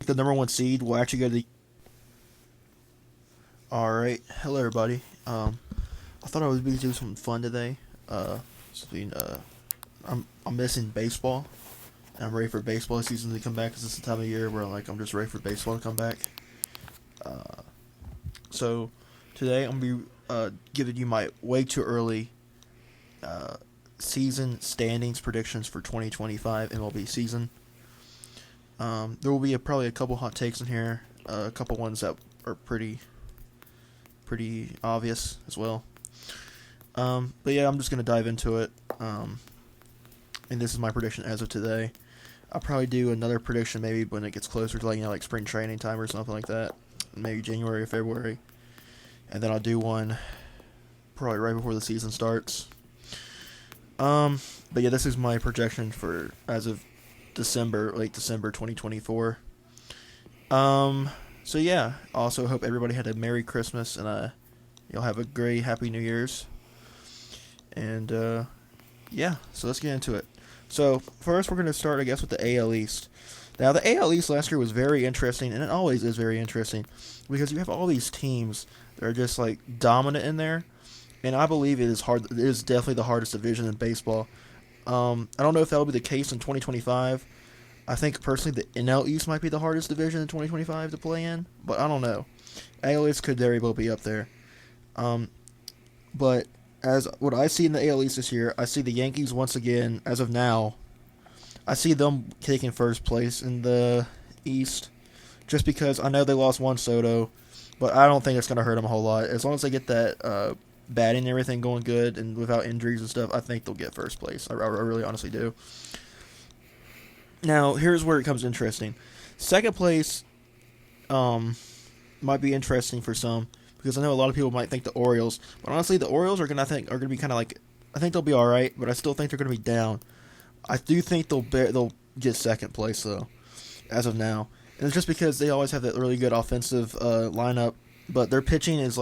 the number one seed will actually go to the. All right, hello everybody. I thought I was going to do something fun today. Something. I'm missing baseball. And I'm ready for baseball season to come back. Cause it's the time of year where I'm just ready for baseball to come back. So today I'm gonna be giving you my way too early season standings predictions for 2025 MLB season. There will be probably a couple hot takes in here, a couple ones that are pretty obvious as well. But yeah, I'm just gonna dive into it. And this is my prediction as of today. I'll probably do another prediction maybe when it gets closer to like spring training time or something like that, maybe January or February, and then I'll do one probably right before the season starts. But yeah, this is my projection for as of late December 2024. So yeah, also hope everybody had a Merry Christmas and you'll have a great Happy New Year's. And yeah, so let's get into it. So first we're going to start, I guess, with the AL East. Now the AL East last year was very interesting, and it always is very interesting, because you have all these teams that are just like dominant in there, and I believe it is hard. It is definitely the hardest division in baseball. I don't know if that will be the case in 2025. I think personally the NL East might be the hardest division in 2025 to play in, but I don't know. AL East could very well be up there. But as what I see in the AL East this year, I see the Yankees once again, as of now, I see them taking first place in the East, just because I know they lost Juan Soto, but I don't think it's going to hurt them a whole lot. As long as they get that batting and everything going good and without injuries and stuff, I think they'll get first place. I really honestly do. Now, here's where it comes interesting. Second place might be interesting for some, because I know a lot of people might think the Orioles, but honestly, the Orioles are going to be kind of like, I think they'll be all right, but I still think they're going to be down. I do think they'll get second place though, as of now, and it's just because they always have that really good offensive lineup, but their pitching is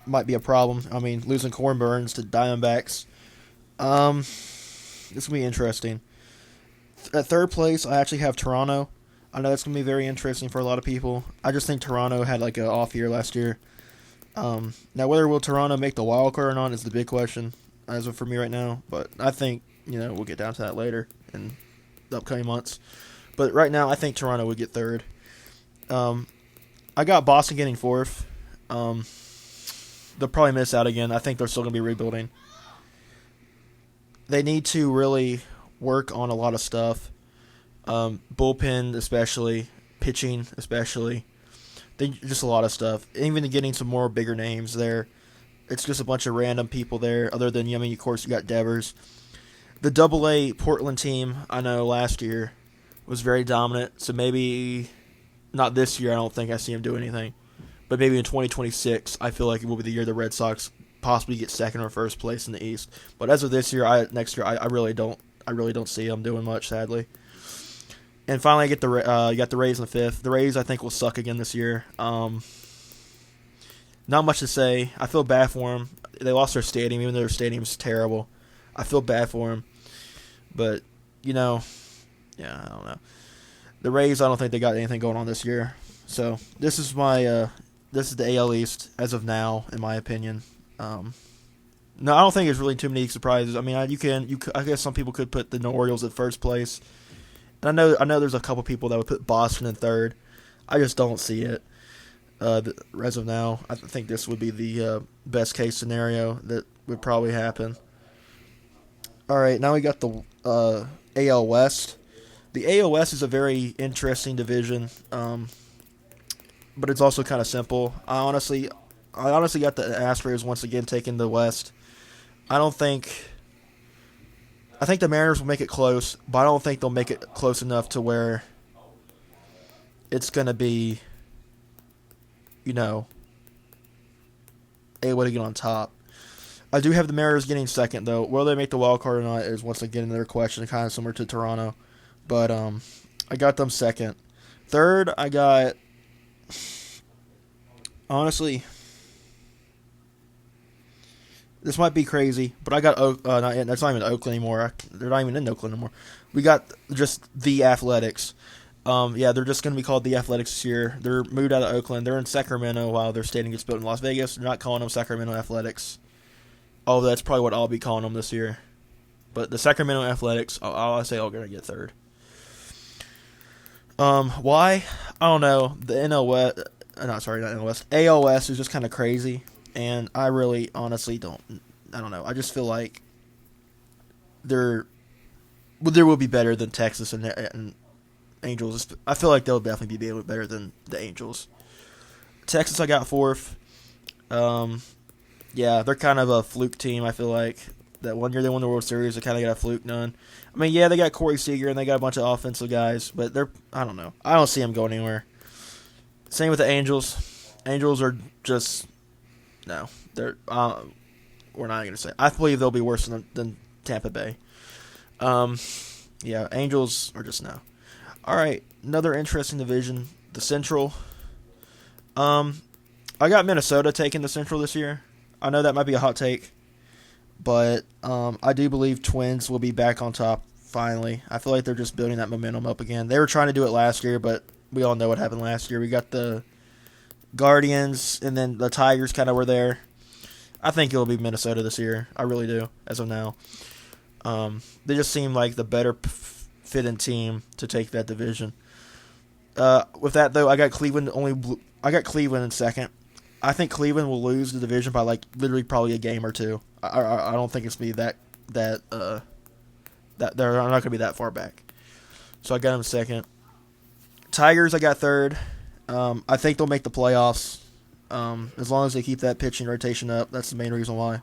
might be a problem. I mean, losing Corbin Burns to Diamondbacks, this will be interesting. At third place, I actually have Toronto. I know that's going to be very interesting for a lot of people. I just think Toronto had an off year last year. Now, whether will Toronto make the wild card or not is the big question as of for me right now. But I think we'll get down to that later in the upcoming months. But right now, I think Toronto would get third. I got Boston getting fourth. They'll probably miss out again. I think they're still going to be rebuilding. They need to really work on a lot of stuff. Bullpen especially, pitching especially. Just a lot of stuff. Even getting some more bigger names there. It's just a bunch of random people there. Other than, of course, you got Devers. The Double-A Portland team, I know last year, was very dominant. So maybe not this year. I don't think I see them do anything. But maybe in 2026, I feel like it will be the year the Red Sox possibly get second or first place in the East. But as of this year, next year, I really don't see them doing much, sadly. And finally, you got the Rays in the fifth. The Rays, I think, will suck again this year. Not much to say. I feel bad for them. They lost their stadium, even though their stadium's terrible. I feel bad for them. But, yeah, I don't know. The Rays, I don't think they got anything going on this year. So this is the AL East as of now, in my opinion. No, I don't think there's really too many surprises. I mean, I guess some people could put the Orioles at first place. And I know there's a couple people that would put Boston in third. I just don't see it. As of now, I think this would be the best case scenario that would probably happen. All right, now we got the AL West. The AL West is a very interesting division, but it's also kind of simple. I honestly got the Astros once again taking the West. I think the Mariners will make it close, but I don't think they'll make it close enough to where it's going to be, able to get on top. I do have the Mariners getting second, though. Whether they make the wild card or not is once again another question, kind of similar to Toronto. But I got them second. Third, I got, honestly, this might be crazy, but I got that's not even Oakland anymore. They're not even in Oakland anymore. We got just the Athletics. Yeah, they're just going to be called the Athletics this year. They're moved out of Oakland. They're in Sacramento while their stadium gets built in Las Vegas. They're not calling them Sacramento Athletics. Oh, that's probably what I'll be calling them this year. But the Sacramento Athletics, I'll say, are going to get third. Why? I don't know. The NL West, not NL West. AL West is just kind of crazy, and I really, honestly, don't. I don't know. I just feel like there will be better than Texas and Angels. I feel like they'll definitely be better than the Angels. Texas, I got fourth. Yeah, they're kind of a fluke team. I feel like that one year they won the World Series, they kind of got a fluke done. I mean, yeah, they got Corey Seager and they got a bunch of offensive guys, but I don't know. I don't see them going anywhere. Same with the Angels. Angels are just no. They're we're not going to say. I believe they'll be worse than Tampa Bay. Yeah, Angels are just no. All right, another interesting division, the Central. I got Minnesota taking the Central this year. I know that might be a hot take, but I do believe Twins will be back on top finally. I feel like they're just building that momentum up again. They were trying to do it last year, but we all know what happened last year. We got the Guardians, and then the Tigers kind of were there. I think it'll be Minnesota this year. I really do, as of now. They just seem like the better fitting team to take that division. With that, though, I got Cleveland in second. I think Cleveland will lose the division by literally probably a game or two. I don't think it's gonna be that they're not gonna be that far back. So I got them second. Tigers I got third. I think they'll make the playoffs. As long as they keep that pitching rotation up, that's the main reason why.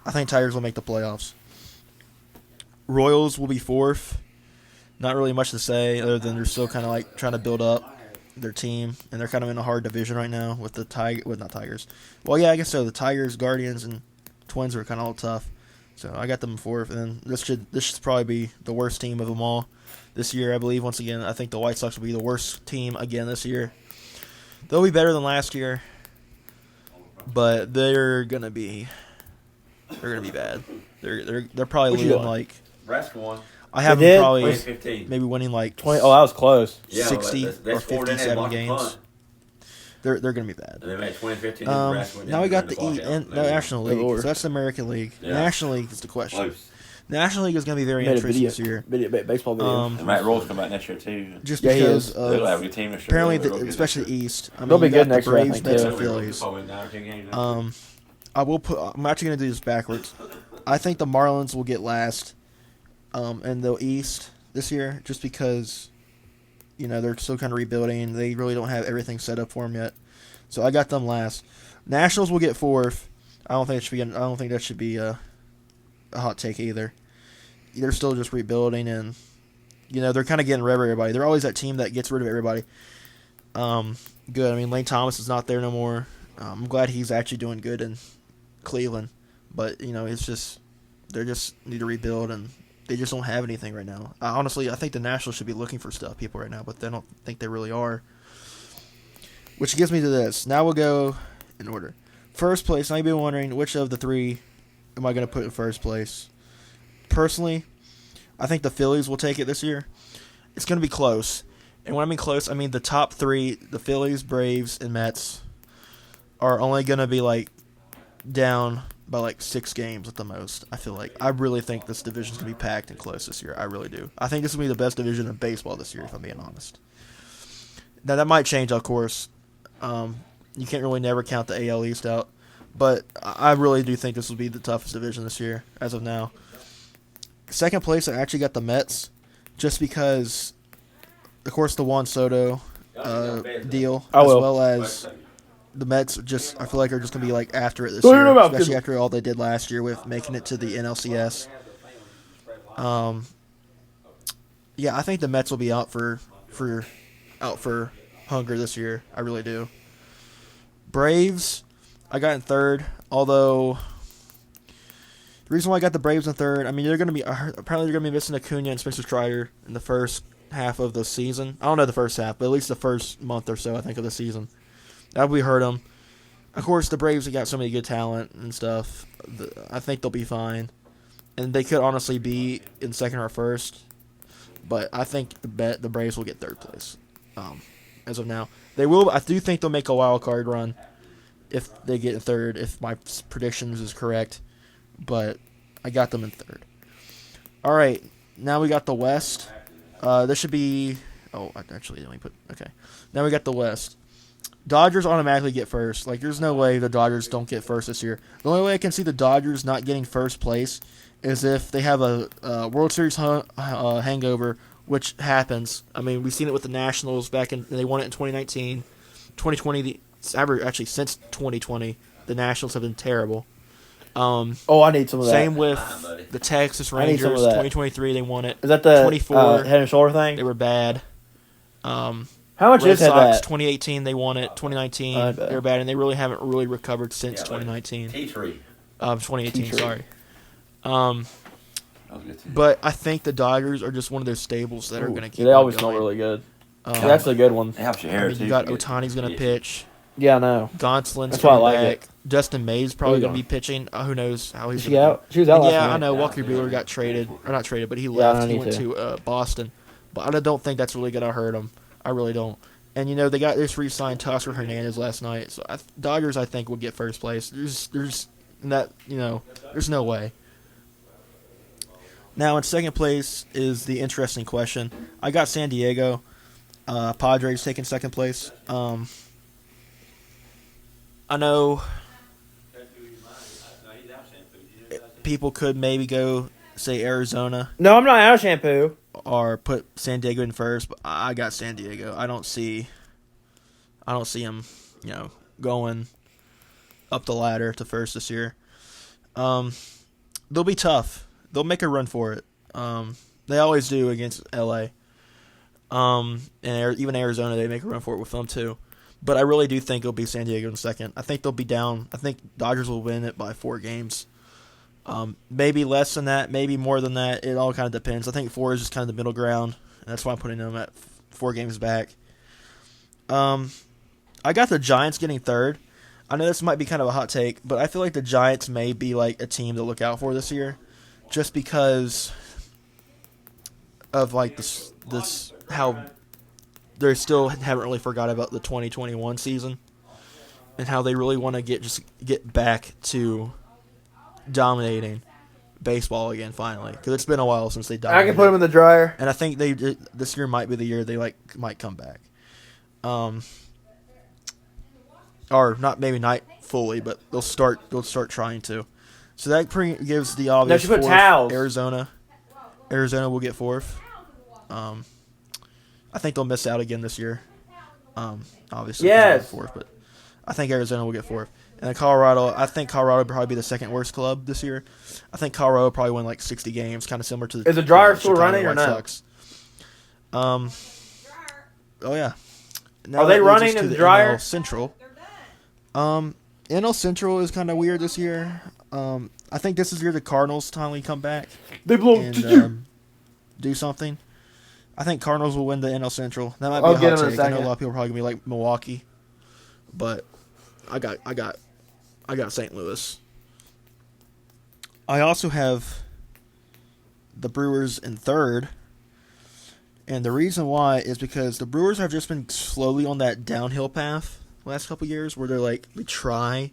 I think Tigers will make the playoffs. Royals will be fourth. Not really much to say other than they're still kind of trying to build up their team, and they're kind of in a hard division right now with the not Tigers. Well, yeah, I guess so. The Tigers, Guardians, and Twins are kind of all tough. So I got them fourth, and then this should probably be the worst team of them all this year. I believe once again, I think the White Sox will be the worst team again this year. They'll be better than last year, but they're gonna be bad. They're probably losing Nebraska won. I have them probably 2015. maybe winning 20. Oh, that was close. 60 or 57 games. They're going to be bad. And they made 2015. Nebraska now we got the National League. Lord. So that's the American League. Yeah. National League is the question. Close. National League is going to be very interesting this year. Baseball video. And Matt Roll's come back next year too. Just Yeah, he because is. They'll have of a good team this year. apparently, They'll be especially good East. I mean, They'll be you good got next the year, I Braves, think, Mets, too. and Phillies. I'm actually going to do this backwards. I think the Marlins will get last in the East this year, just because they're still kind of rebuilding. They really don't have everything set up for them yet. So I got them last. Nationals will get fourth. I don't think that should be a hot take either. They're still just rebuilding, and they're kind of getting rid of everybody. They're always that team that gets rid of everybody. Good. I mean, Lane Thomas is not there no more. I'm glad he's actually doing good in Cleveland, but it's just they just need to rebuild, and they just don't have anything right now. Honestly, I think the Nationals should be looking for people right now, but they don't think they really are. Which gets me to this. Now we'll go in order. First place, now you've been wondering which of the three am I going to put in first place. Personally, I think the Phillies will take it this year. It's going to be close. And when I mean close, I mean the top three, the Phillies, Braves, and Mets, are only going to be down by 6 games at the most. I feel like. I really think this division's going to be packed and close this year. I really do. I think this will be the best division in baseball this year, if I'm being honest. Now, that might change, of course. You can't really never count the AL East out. But I really do think this will be the toughest division this year, as of now. Second place, I actually got the Mets, just because, of course, the Juan Soto deal, as well as the Mets I feel like are just going to be after it this year, especially after all they did last year with making it to the NLCS. Yeah, I think the Mets will be out for hunger this year. I really do. Braves, I got in third, although the reason why I got the Braves in third, I mean, apparently they're going to be missing Acuna and Spencer Strider in the first half of the season. I don't know the first half, but at least the first month or so, I think, of the season. That would hurt them. Of course, the Braves have got so many good talent and stuff. I think they'll be fine. And they could honestly be in second or first. but I think the Braves will get third place. As of now, they will. I do think they'll make a wild card run if they get third. If my predictions is correct, but I got them in third. All right, now we got the West. This should be. Oh, actually, let me put. Okay, now we got the West. Dodgers automatically get first. Like, there's no way the Dodgers don't get first this year. The only way I can see the Dodgers not getting first place is if they have a World Series hangover, which happens. I mean, we've seen it with the Nationals back in. They won it in 2019. 2020, actually since 2020, the Nationals have been terrible. I need some of that. Same with the Texas I need some Rangers. of that. 2023, they won it. Is that the 24 head and shoulder thing? They were bad. How much Red is had Sox, that? 2018, they won it. 2019, I bet. they were bad, and they really haven't really recovered since Yeah, 2019. T3. 2018, T3. sorry. That was good too. But I think the Dodgers are just one of those stables that are going to keep They on always going. smell really good. Um, That's a good one. It helps your I hair mean, too. you got if get- Otani's going to yeah. pitch. Yeah, I know. Gonsolin's That's why I coming like back. it. Justin May's probably Who's going to on? be pitching. Who knows how he's Is she going to out? She was out last Yeah, night. I know. Walker Buehler got traded. Or not traded, but he Yeah, left. I He need went to. to Boston. But I don't think that's really going to hurt him. I really don't. And, they got this re-signed Teoscar Hernandez last night. So Dodgers, I think, will get first place. There's no way. Now, in second place is the interesting question. I got San Diego. Padres taking second place. I know people could maybe go, say, Arizona No, I'm not out of shampoo. or put San Diego in first, but I got San Diego. I don't see them, going up the ladder to first this year. They'll be tough. They'll make a run for it. They always do against LA. And even Arizona, they make a run for it with them too. But I really do think it'll be San Diego in second. I think they'll be down. I think Dodgers will win it by 4 games. Maybe less than that, maybe more than that. It all kind of depends. I think 4 is just kind of the middle ground. And that's why I'm putting them at 4 games back. I got the Giants getting third. I know this might be kind of a hot take, but I feel like the Giants may be like a team to look out for this year, just because of like this how they still haven't really forgot about the 2021 season and how they really want to get back to dominating baseball again finally, because it's been a while since they I dominated. can put them in the dryer. And I think this year might be the year they might come back. Or not fully, but they'll start trying to. So that gives the obvious she put fourth. towels. Arizona will get fourth. I think they'll miss out again this year. Obviously, 'cause they're Yes. fourth, but I think Arizona will get fourth. And then Colorado, I think Colorado will probably be the second worst club this year. I think Colorado will probably win like 60 games, kind of similar to the. Is the dryer still Chicago running or White no? Sox. Oh yeah. Now Are they that leads running us to in the the dryer? NL Central. NL Central is kind of weird this year. I think this is the year the Cardinals finally come back They blow and do something. I think Cardinals will win the NL Central. That might be I'll a get hot them in a take. I know a second. lot of people are probably gonna be like Milwaukee, but I got St. Louis. I also have the Brewers in third, and the reason why is because the Brewers have just been slowly on that downhill path the last couple years, where they try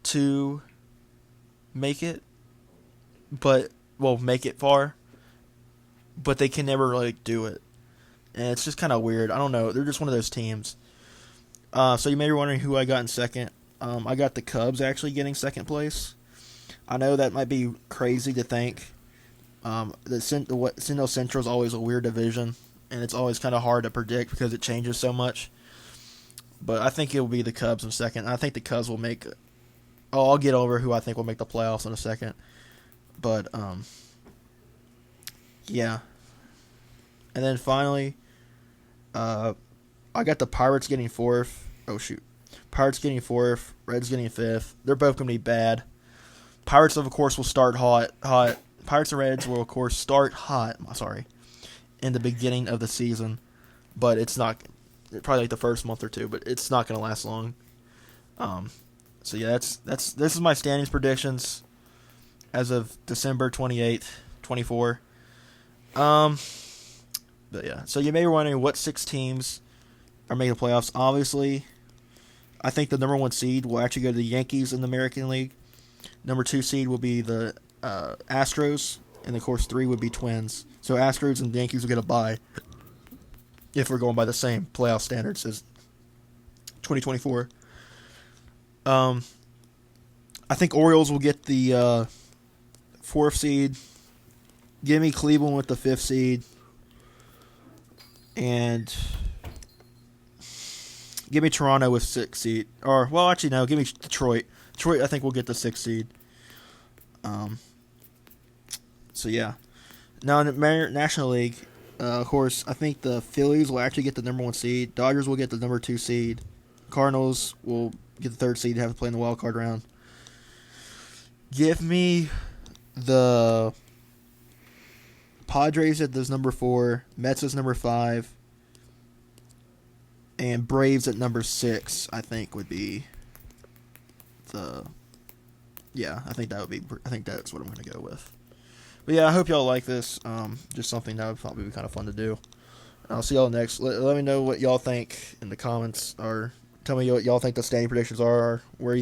to make it far, but they can never really do it, and it's just kind of weird. I don't know. They're just one of those teams. So you may be wondering who I got in second. I got the Cubs actually getting second place. I know that might be crazy to think. The NL Central is always a weird division, and it's always kind of hard to predict because it changes so much. But I think it will be the Cubs in second. I think the Cubs will make. Oh, I'll get over who I think will make the playoffs in a second. But yeah. And then finally, I got the Pirates getting fourth. Oh shoot, Pirates getting fourth. Reds getting fifth. They're both gonna be bad. Pirates, of course, will start hot. Pirates and Reds will, of course, start hot. Sorry, in the beginning of the season, but it's not probably like the first month or two. But it's not gonna last long. So yeah, this is my standings predictions as of December 28th, 24. Um, but yeah. So you may be wondering what 6 teams are making the playoffs. Obviously, I think the number 1 seed will actually go to the Yankees in the American League. Number 2 seed will be the Astros, and of course 3 would be Twins. So Astros and Yankees will get a bye if we're going by the same playoff standards as 2024. I think Orioles will get the 4th seed. Give me Cleveland with the 5th seed. And give me Toronto with 6th seed. Or, well, actually, no. Give me Detroit. Detroit, I think, will get the 6th seed. So, yeah. Now, in the National League, of course, I think the Phillies will actually get the number 1 seed. Dodgers will get the number 2 seed. Cardinals will get the 3rd seed and have to play in the wild card round. Give me the Padres at this number 4, Mets as number 5, and Braves at number 6. I think would be the. Yeah, I think that's what I'm going to go with. But yeah, I hope y'all like this. Just something that would probably be kind of fun to do. I'll see y'all next. Let me know what y'all think in the comments, or tell me what y'all think the standing predictions are, where you